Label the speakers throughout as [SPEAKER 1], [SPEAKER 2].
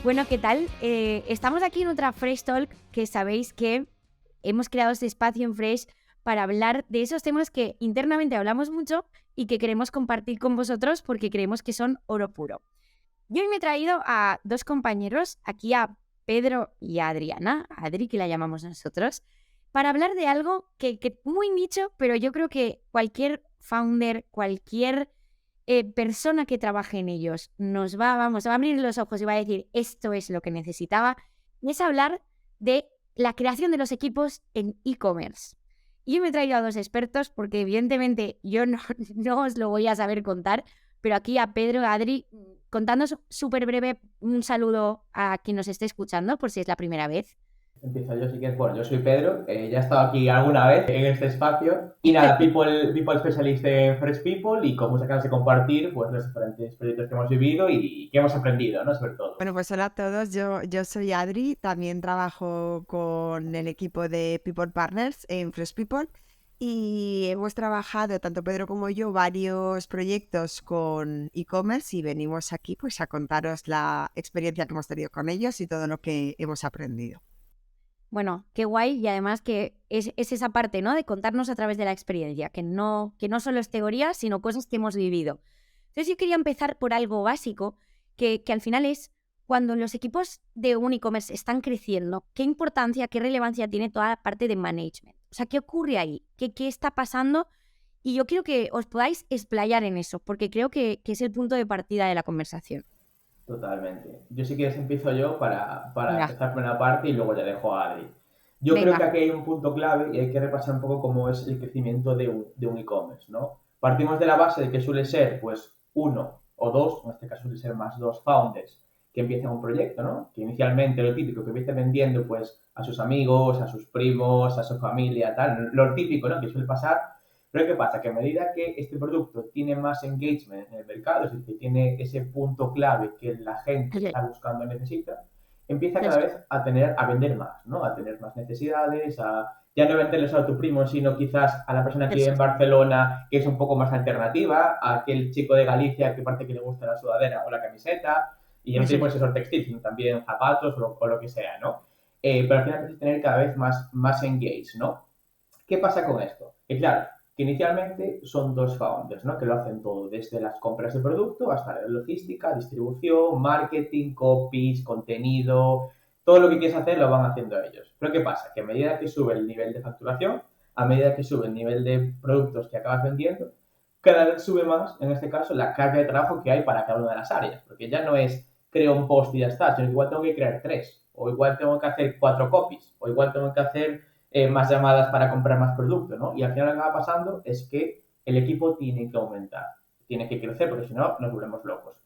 [SPEAKER 1] Bueno, ¿qué tal? Estamos aquí en otra Fresh Talk, que sabéis que hemos creado este espacio en Fresh para hablar de esos temas que internamente hablamos mucho y que queremos compartir con vosotros porque creemos que son oro puro. Yo hoy me he traído a dos compañeros, aquí a Pedro y a Adriana, Adri, que la llamamos nosotros, para hablar de algo que muy nicho, pero yo creo que cualquier founder, cualquier persona que trabaje en ellos va a abrir los ojos y va a decir esto es lo que necesitaba, y es hablar de la creación de los equipos en e-commerce. Y yo me he traído a dos expertos porque evidentemente yo no os lo voy a saber contar, pero aquí a Pedro, a Adri, contándonos súper breve un saludo a quien nos esté escuchando, por si es la primera vez.
[SPEAKER 2] Empiezo yo si quieres. Bueno, yo soy Pedro, ya he estado aquí alguna vez en este espacio y nada, people Specialist en Fresh People y con muchas ganas de compartir pues los diferentes proyectos que hemos vivido y que hemos aprendido, ¿no? Sobre todo.
[SPEAKER 3] Bueno, pues hola a todos, yo soy Adri, también trabajo con el equipo de People Partners en Fresh People y hemos trabajado, tanto Pedro como yo, varios proyectos con e-commerce y venimos aquí pues a contaros la experiencia que hemos tenido con ellos y todo lo que hemos aprendido.
[SPEAKER 1] Bueno, qué guay, y además que es esa parte, ¿no? De contarnos a través de la experiencia, que no solo es teoría, sino cosas que hemos vivido. Entonces yo quería empezar por algo básico, que al final es cuando los equipos de un e-commerce están creciendo, ¿qué importancia, qué relevancia tiene toda la parte de management? O sea, ¿qué ocurre ahí? ¿Qué está pasando? Y yo quiero que os podáis explayar en eso, porque creo que es el punto de partida de la conversación.
[SPEAKER 2] Totalmente. Yo si quieres empiezo yo para
[SPEAKER 1] Venga.
[SPEAKER 2] empezar por una parte y luego ya dejo a Adri. Yo creo
[SPEAKER 1] Venga.
[SPEAKER 2] que aquí hay un punto clave y hay que repasar un poco cómo es el crecimiento de un e-commerce, ¿no? Partimos de la base de que suele ser pues uno o dos, en este caso suele ser más dos founders que empiezan un proyecto, ¿no? Que inicialmente lo típico que empieza vendiendo pues a sus amigos, a sus primos, a su familia, tal, lo típico, ¿no? Que suele pasar. Pero ¿qué pasa? Que a medida que este producto tiene más engagement en el mercado, es decir, que tiene ese punto clave que la gente está buscando y necesita, empieza cada vez a vender más, ¿no? A tener más necesidades, ya no venderle solo a tu primo, sino quizás a la persona que vive en Barcelona, que es un poco más alternativa, a aquel chico de Galicia que parece que le gusta la sudadera o la camiseta, y ya no tiene por eso textil, sino también zapatos o lo que sea, ¿no? Pero al final tienes que tener cada vez más engage, ¿no? ¿Qué pasa con esto? Que claro, que inicialmente son dos founders, ¿no? Que lo hacen todo, desde las compras de producto hasta la logística, distribución, marketing, copies, contenido, todo lo que quieres hacer lo van haciendo ellos. Pero ¿qué pasa? Que a medida que sube el nivel de facturación, a medida que sube el nivel de productos que acabas vendiendo, cada vez sube más, en este caso, la carga de trabajo que hay para cada una de las áreas. Porque ya no es creo un post y ya está, sino que igual tengo que crear 3, o igual tengo que hacer 4 copies, o igual tengo que hacer más llamadas para comprar más producto, ¿no? Y al final lo que va pasando es que el equipo tiene que aumentar, tiene que crecer, porque si no nos volvemos locos.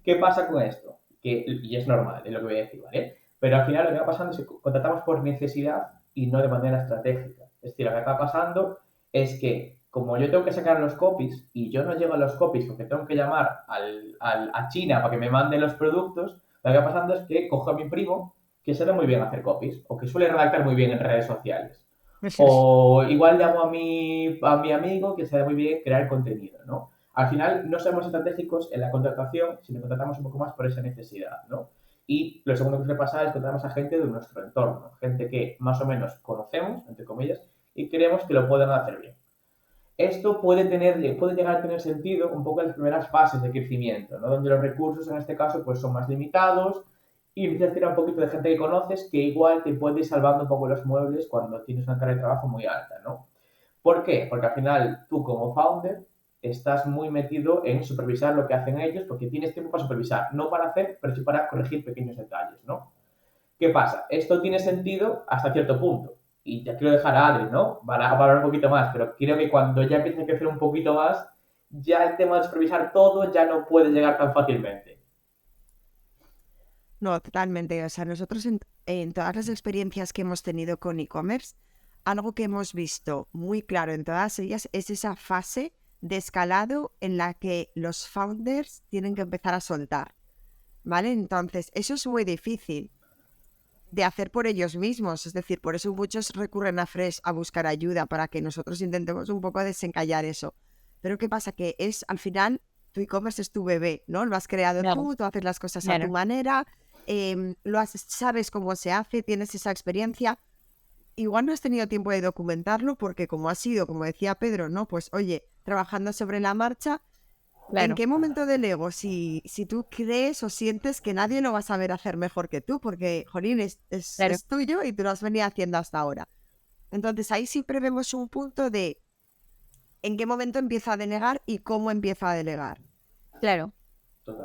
[SPEAKER 2] ¿Qué pasa con esto? Y es normal, es lo que voy a decir, ¿vale? Pero al final lo que va pasando es que contratamos por necesidad y no de manera estratégica. Es decir, lo que acaba pasando es que como yo tengo que sacar los copies y yo no llego a los copies porque tengo que llamar a China para que me manden los productos, lo que va pasando es que cojo a mi primo que sabe muy bien hacer copies o que suele redactar muy bien en redes sociales. O igual llamo a mi amigo que sabe muy bien crear contenido, ¿no? Al final no somos estratégicos en la contratación, sino contratamos un poco más por esa necesidad, ¿no? Y lo segundo que suele pasar es contratamos a gente de nuestro entorno, gente que más o menos conocemos, entre comillas, y creemos que lo pueden hacer bien. Esto puede llegar a tener sentido un poco en las primeras fases de crecimiento, ¿no? Donde los recursos en este caso pues son más limitados y empiezas a tirar un poquito de gente que conoces que igual te puede ir salvando un poco los muebles cuando tienes una carga de trabajo muy alta, ¿no? ¿Por qué? Porque al final tú como founder estás muy metido en supervisar lo que hacen ellos porque tienes tiempo para supervisar, no para hacer, pero sí para corregir pequeños detalles, ¿no? ¿Qué pasa? Esto tiene sentido hasta cierto punto. Y ya quiero dejar a Adri, ¿no? Para hablar un poquito más, pero creo que cuando ya empiece a crecer un poquito más, ya el tema de supervisar todo ya no puede llegar tan fácilmente.
[SPEAKER 3] No, totalmente. O sea, nosotros en todas las experiencias que hemos tenido con e-commerce, algo que hemos visto muy claro en todas ellas es esa fase de escalado en la que los founders tienen que empezar a soltar, ¿vale? Entonces, eso es muy difícil de hacer por ellos mismos, es decir, por eso muchos recurren a Fresh a buscar ayuda para que nosotros intentemos un poco desencallar eso. Pero ¿qué pasa? Que es, al final, tu e-commerce es tu bebé, ¿no? Lo has creado tú haces las cosas a tu manera sabes cómo se hace, tienes esa experiencia. Igual no has tenido tiempo de documentarlo porque como ha sido, como decía Pedro, ¿no? Pues oye, trabajando sobre la marcha, ¿en qué momento del ego? Si tú crees o sientes que nadie lo va a saber hacer mejor que tú, porque, jolín, es tuyo y tú lo has venido haciendo hasta ahora. Entonces ahí siempre vemos un punto de en qué momento empieza a delegar y cómo empieza a delegar.
[SPEAKER 1] Claro.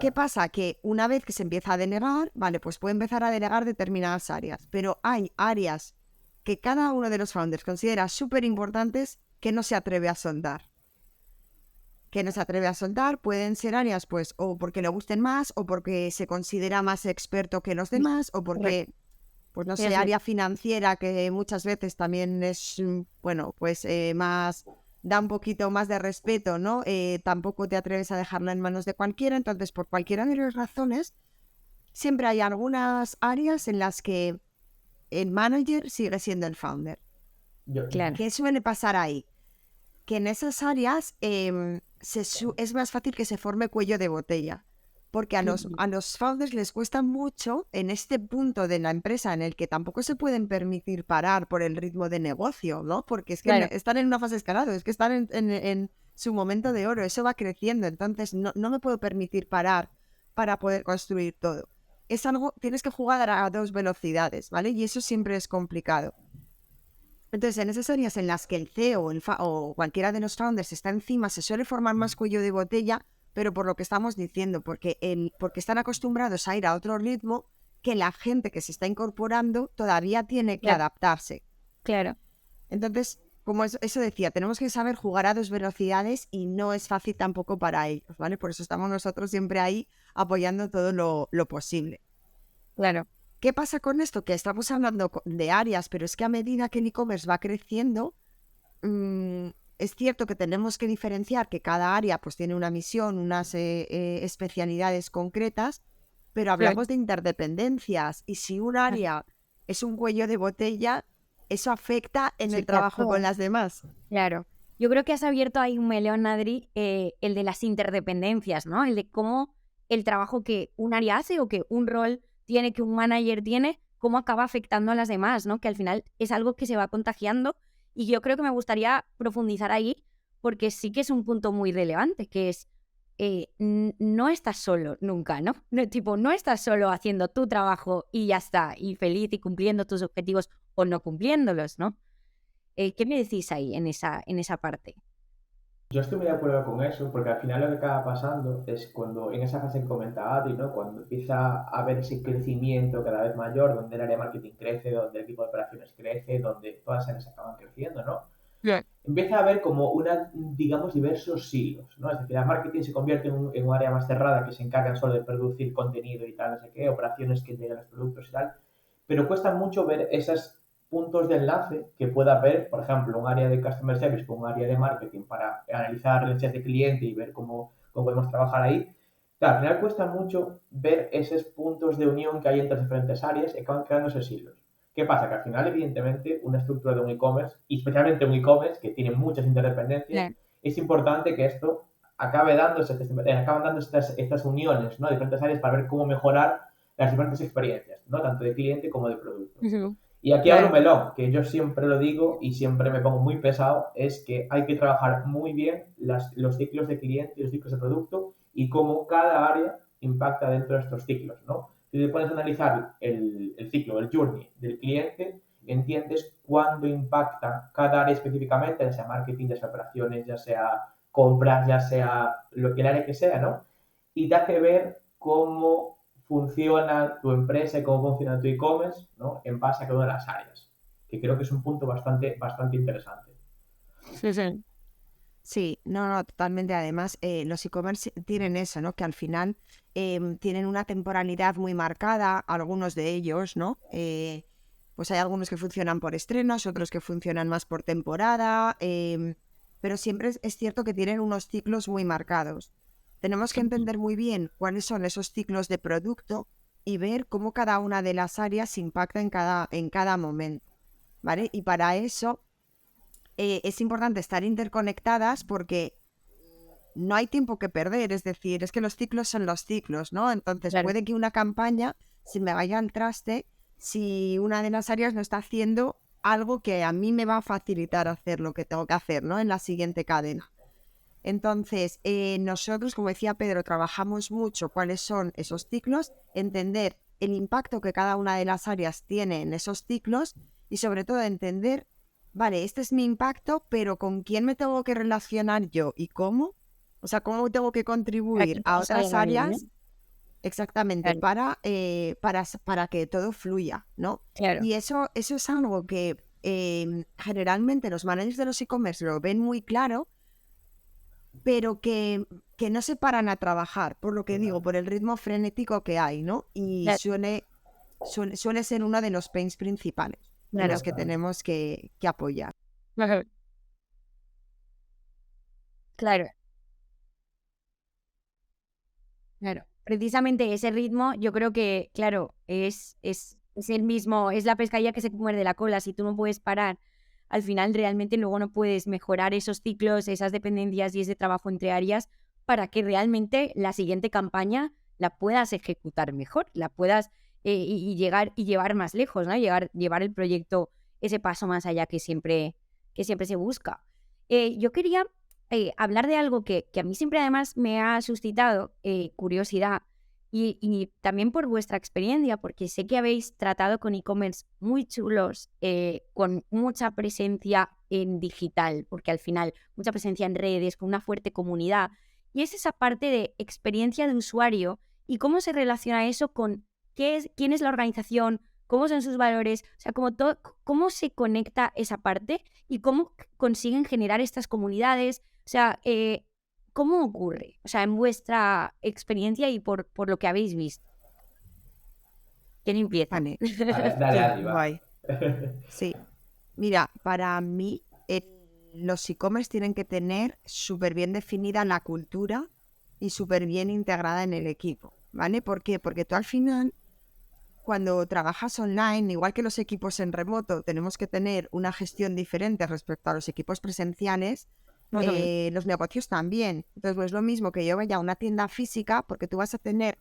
[SPEAKER 3] ¿Qué pasa? Que una vez que se empieza a delegar, vale, pues puede empezar a delegar determinadas áreas, pero hay áreas que cada uno de los founders considera súper importantes que no se atreve a soltar. Pueden ser áreas, pues, o porque le gusten más, o porque se considera más experto que los demás, o porque, pues no sé, área financiera, que muchas veces también es, bueno, pues más, da un poquito más de respeto, ¿no? Tampoco te atreves a dejarla en manos de cualquiera, entonces, por cualquiera de las razones, siempre hay algunas áreas en las que el manager sigue siendo el founder.
[SPEAKER 1] Claro.
[SPEAKER 3] ¿Qué suele pasar ahí? Que en esas áreas es más fácil que se forme cuello de botella, porque a los founders les cuesta mucho en este punto de la empresa en el que tampoco se pueden permitir parar por el ritmo de negocio, ¿no? Porque es que están en una fase escalada, es que están en su momento de oro, eso va creciendo, entonces no me puedo permitir parar para poder construir todo. Es algo, tienes que jugar a 2 velocidades, ¿vale? Y eso siempre es complicado. Entonces, en esas áreas en las que el CEO o cualquiera de los founders está encima, se suele formar más cuello de botella, pero por lo que estamos diciendo, porque están acostumbrados a ir a otro ritmo que la gente que se está incorporando todavía tiene que adaptarse.
[SPEAKER 1] Claro.
[SPEAKER 3] Entonces, como eso decía, tenemos que saber jugar a 2 velocidades y no es fácil tampoco para ellos, ¿vale? Por eso estamos nosotros siempre ahí apoyando todo lo posible.
[SPEAKER 1] Claro.
[SPEAKER 3] ¿Qué pasa con esto? Que estamos hablando de áreas, pero es que a medida que el e-commerce va creciendo, es cierto que tenemos que diferenciar que cada área pues tiene una misión, unas especialidades concretas, pero hablamos de interdependencias y si un área es un cuello de botella, eso afecta en el trabajo con las demás.
[SPEAKER 1] Claro. Yo creo que has abierto ahí un melón, Adri, el de las interdependencias, ¿no? El de cómo el trabajo que un área hace o que un rol tiene, que un manager tiene, cómo acaba afectando a las demás, ¿no? Que al final es algo que se va contagiando y yo creo que me gustaría profundizar ahí porque sí que es un punto muy relevante, que es no estás solo nunca, ¿no? No estás solo haciendo tu trabajo y ya está, y feliz y cumpliendo tus objetivos o no cumpliéndolos, ¿no? ¿Qué me decís ahí en esa parte?
[SPEAKER 2] Yo estoy muy de acuerdo con eso, porque al final lo que acaba pasando es cuando, en esa fase que comentaba Adri, ¿no? Cuando empieza a haber ese crecimiento cada vez mayor, donde el área de marketing crece, donde el equipo de operaciones crece, donde todas las áreas acaban creciendo, ¿no? Empieza a haber como digamos, diversos silos, ¿no? Es decir, el marketing se convierte en un área más cerrada que se encarga solo de producir contenido y tal, no sé qué, operaciones que llegan los productos y tal, pero cuesta mucho ver esos puntos de enlace que pueda haber, por ejemplo, un área de Customer Service con un área de marketing para analizar necesidades de cliente y ver cómo podemos trabajar ahí. Claro, al final cuesta mucho ver esos puntos de unión que hay entre las diferentes áreas y acaban creando esos hilos. ¿Qué pasa? Que al final, evidentemente, una estructura de un e-commerce, y especialmente un e-commerce que tiene muchas interdependencias, es importante que esto acaban dando estas uniones, ¿no? Diferentes áreas para ver cómo mejorar las diferentes experiencias, ¿no? Tanto de cliente como de producto. Y aquí abro un melón, que yo siempre lo digo y siempre me pongo muy pesado, es que hay que trabajar muy bien los ciclos de cliente y los ciclos de producto y cómo cada área impacta dentro de estos ciclos, ¿no? Si te pones a analizar el ciclo, el journey del cliente, entiendes cuándo impacta cada área específicamente, ya sea marketing, ya sea operaciones, ya sea compras, ya sea lo que el área que sea, ¿no? Y te hace ver cómo funciona tu empresa y cómo funciona tu e-commerce, ¿no? En base a cada una de las áreas, que creo que es un punto bastante interesante.
[SPEAKER 3] Sí, no, totalmente. Además, los e-commerce tienen eso, ¿no? Que al final tienen una temporalidad muy marcada, algunos de ellos, ¿no? Pues hay algunos que funcionan por estrenos, otros que funcionan más por temporada, pero siempre es cierto que tienen unos ciclos muy marcados. Tenemos que entender muy bien cuáles son esos ciclos de producto y ver cómo cada una de las áreas impacta en cada momento, ¿vale? Y para eso es importante estar interconectadas porque no hay tiempo que perder, es decir, es que los ciclos son los ciclos, ¿no? Entonces puede que una campaña se me vaya al traste si una de las áreas no está haciendo algo que a mí me va a facilitar hacer lo que tengo que hacer, ¿no? En la siguiente cadena. Entonces, nosotros, como decía Pedro, trabajamos mucho cuáles son esos ciclos, entender el impacto que cada una de las áreas tiene en esos ciclos y sobre todo entender, vale, este es mi impacto, pero ¿con quién me tengo que relacionar yo y cómo? O sea, ¿cómo tengo que contribuir a otras áreas? Exactamente,
[SPEAKER 1] Claro,
[SPEAKER 3] para que todo fluya, ¿no?
[SPEAKER 1] claro.
[SPEAKER 3] Y eso es algo que generalmente los managers de los e-commerce lo ven muy claro, pero que no se paran a trabajar, por lo que digo,
[SPEAKER 2] Total.
[SPEAKER 3] por el ritmo frenético que hay, ¿no? Y
[SPEAKER 1] Claro,
[SPEAKER 3] suele ser uno de los pains principales en los
[SPEAKER 1] claro.
[SPEAKER 3] que
[SPEAKER 2] Total.
[SPEAKER 3] tenemos que apoyar.
[SPEAKER 1] Ajá. Claro, claro. Precisamente ese ritmo, yo creo que, claro, es el mismo, es la pescadilla que se muerde la cola. Si tú no puedes parar, al final realmente luego no puedes mejorar esos ciclos, esas dependencias y ese trabajo entre áreas para que realmente la siguiente campaña la puedas ejecutar mejor, la puedas y llegar y llevar más lejos, ¿no? Llevar el proyecto ese paso más allá que siempre se busca. Yo quería hablar de algo que a mí siempre además me ha suscitado curiosidad y también por vuestra experiencia, porque sé que habéis tratado con e-commerce muy chulos, con mucha presencia en digital, porque al final mucha presencia en redes, con una fuerte comunidad. Y es esa parte de experiencia de usuario y cómo se relaciona eso con quién es la organización, cómo son sus valores, o sea, cómo se conecta esa parte y cómo consiguen generar estas comunidades. O sea, ¿cómo ocurre? O sea, en vuestra experiencia y por lo que habéis visto. ¿Quién empieza?
[SPEAKER 3] Vale,
[SPEAKER 2] Dale, dale,
[SPEAKER 3] sí,
[SPEAKER 2] Adri, va.
[SPEAKER 3] guay. Sí, mira, para mí los e-commerce tienen que tener súper bien definida la cultura y súper bien integrada en el equipo, ¿vale? ¿Por qué? Porque tú al final, cuando trabajas online, igual que los equipos en remoto, tenemos que tener una gestión diferente respecto a los equipos presenciales,
[SPEAKER 1] Ujú.
[SPEAKER 3] los negocios también. Entonces, no es lo mismo que yo vaya a una tienda física, porque tú vas a tener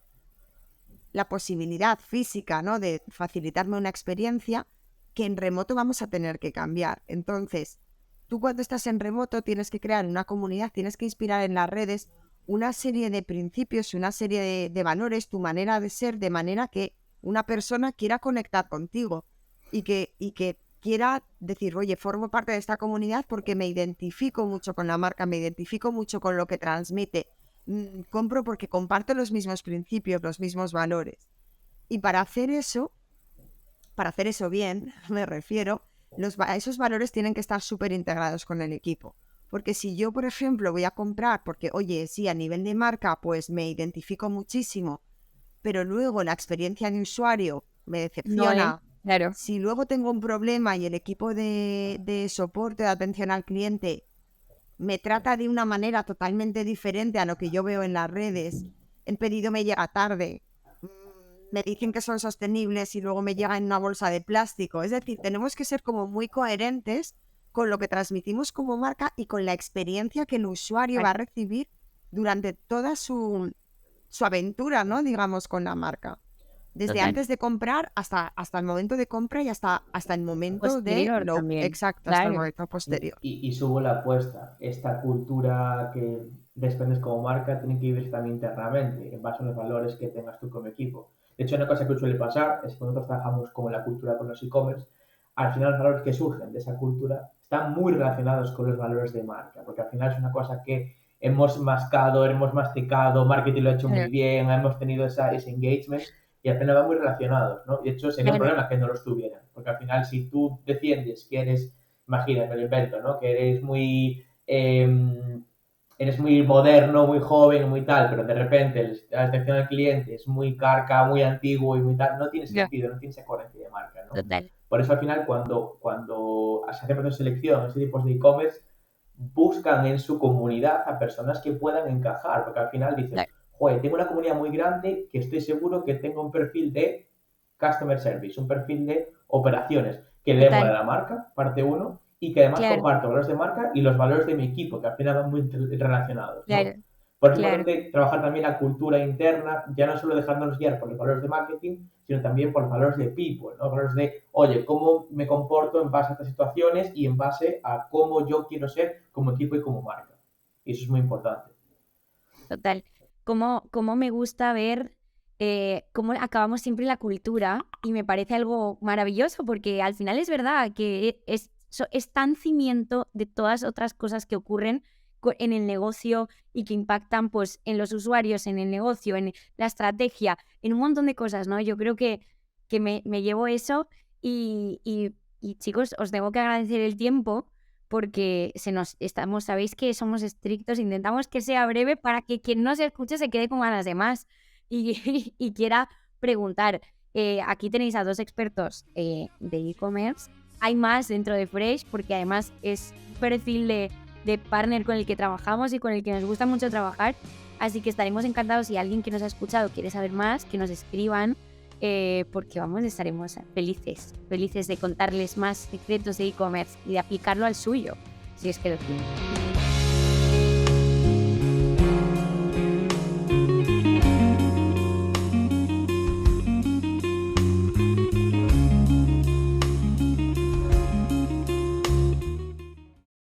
[SPEAKER 3] la posibilidad física, ¿no?, de facilitarme una experiencia que en remoto vamos a tener que cambiar. Entonces, tú cuando estás en remoto tienes que crear una comunidad, tienes que inspirar en las redes una serie de principios, una serie de valores, tu manera de ser, de manera que una persona quiera conectar contigo y que quiera decir, oye, formo parte de esta comunidad porque me identifico mucho con la marca, me identifico mucho con lo que transmite, compro porque comparto los mismos principios, los mismos valores. Y para hacer eso bien, me refiero, esos valores tienen que estar súper integrados con el equipo. Porque si yo, por ejemplo, voy a comprar, porque, oye, sí, a nivel de marca, pues me identifico muchísimo, pero luego la experiencia de usuario me
[SPEAKER 1] No es,
[SPEAKER 3] decepciona.
[SPEAKER 1] claro.
[SPEAKER 3] Si luego tengo un problema y el equipo de soporte, de atención al cliente, me trata de una manera totalmente diferente a lo que yo veo en las redes, el pedido me llega tarde, mm, me dicen que son sostenibles y luego me llega en una bolsa de plástico. Es decir, tenemos que ser como muy coherentes con lo que transmitimos como marca y con la experiencia que el usuario va a recibir durante toda su aventura, ¿no? Digamos, con la marca. Desde
[SPEAKER 1] Total.
[SPEAKER 3] antes de comprar hasta el momento de compra y hasta el momento de
[SPEAKER 1] Posterior
[SPEAKER 3] lo
[SPEAKER 1] también.
[SPEAKER 3] exacto, hasta el
[SPEAKER 1] Claro.
[SPEAKER 3] momento posterior.
[SPEAKER 2] Y subo la apuesta. Esta cultura que desprendes como marca tiene que vivir también internamente, en base a los valores que tengas tú como equipo. De hecho, una cosa que suele pasar es que nosotros trabajamos con la cultura con los e-commerce, al final los valores que surgen de esa cultura están muy relacionados con los valores de marca, porque al final es una cosa que hemos mascado, hemos masticado, marketing lo ha hecho muy
[SPEAKER 1] Claro.
[SPEAKER 2] bien, hemos tenido ese engagement y al final van muy relacionados, ¿no? De hecho, sería un
[SPEAKER 1] Claro.
[SPEAKER 2] problema que no los tuvieran, porque al final si tú defiendes que eres, imagínate, me lo invento, ¿no? Que eres muy moderno, muy joven, muy tal, pero de repente la atención al cliente es muy carca, muy antiguo y muy tal, no tiene
[SPEAKER 1] Ya.
[SPEAKER 2] sentido, no tiene esa coherencia de marca, ¿no?
[SPEAKER 1] Total.
[SPEAKER 2] Por eso al final cuando se hace proceso de selección, ese tipo de e-commerce, buscan en su comunidad a personas que puedan encajar, porque al final dices,
[SPEAKER 1] Claro.
[SPEAKER 2] joder, tengo una comunidad muy grande que estoy seguro que tengo un perfil de customer service, un perfil de operaciones, que le mola
[SPEAKER 1] Total.
[SPEAKER 2] la marca, parte uno, y que además
[SPEAKER 1] Claro.
[SPEAKER 2] comparto valores de marca y los valores de mi equipo, que al final van muy relacionados, ¿no?
[SPEAKER 1] Claro.
[SPEAKER 2] Por eso es
[SPEAKER 1] Claro,
[SPEAKER 2] importante trabajar también la cultura interna, ya no solo dejándonos guiar por los valores de marketing, sino también por los valores de people, ¿no? Valores de, oye, cómo me comporto en base a estas situaciones y en base a cómo yo quiero ser como equipo y como marca. Y eso es muy importante.
[SPEAKER 1] total. Cómo me gusta ver cómo acabamos siempre en la cultura y me parece algo maravilloso porque al final es verdad que es tan cimiento de todas otras cosas que ocurren en el negocio y que impactan pues en los usuarios, en el negocio, en la estrategia, en un montón de cosas, ¿no? Yo creo que me llevo eso y chicos, os tengo que agradecer el tiempo porque sabéis que somos estrictos, intentamos que sea breve para que quien no se escuche se quede con ganas de más y quiera preguntar. Aquí tenéis a 2 expertos de e-commerce. Hay más dentro de Fresh porque además es un perfil de partner con el que trabajamos y con el que nos gusta mucho trabajar. Así que estaremos encantados si alguien que nos ha escuchado quiere saber más, que nos escriban. Porque estaremos felices de contarles más secretos de e-commerce y de aplicarlo al suyo, si es que lo tienen.